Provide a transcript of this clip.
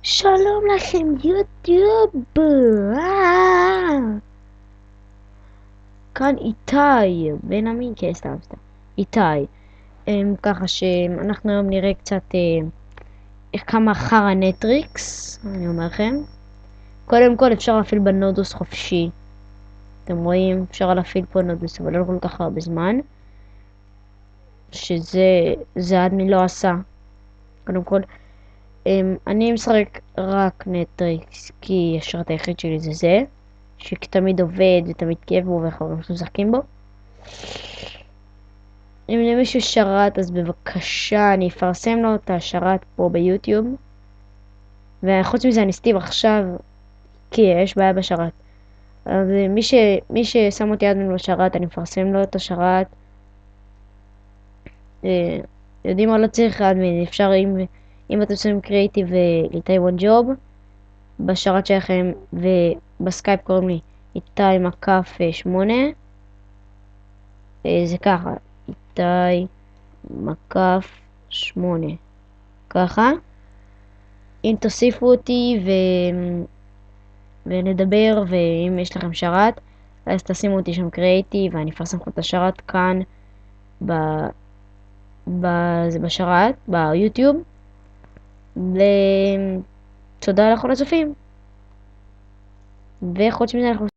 שלום לכם יוטיוב. כאן איתי בן עמי, כן, סתם איתי. ככה שאנחנו היום נראה קצת איך כמה חרא נטריקס, אני אומר לכם. קודם כל אפשר להפעיל בנודוס חופשי, אתם רואים, אפשר להפעיל פה נודוס, אבל לא כל כך הרבה זמן, שזה אדמין לא עשה. קודם כל אני משחק רק נטריקס כי השרת היחיד שלי זה שתמיד עובד ותמיד כיף בו ואנחנו משחקים בו. אם למישהו שרת אז בבקשה אני אפרסם לו את השרת פה ביוטיוב, וחוץ מזה אני סטיב עכשיו כי יש בעיה בשרת, אז מי ששם אותי אדמין בשרת אני אפרסם לו את השרת. יודעים מה, לא צריך אדמין, אפשר אם אתם שמים קריאיטיב ואיתי וואן ג'וב בשרת שלכם, ובסקייפ קוראים לי איתי מקף 8, זה ככה, איתי מקף 8 ככה. אם תוסיפו אותי ונדבר, ואם יש לכם שרת אז תשימו אותי שם קריאיטיב ואני אפרסם לכם את השרת כאן בשרת ביוטיוב. תודה לכל הצופים, וחוץ מזה אנחנו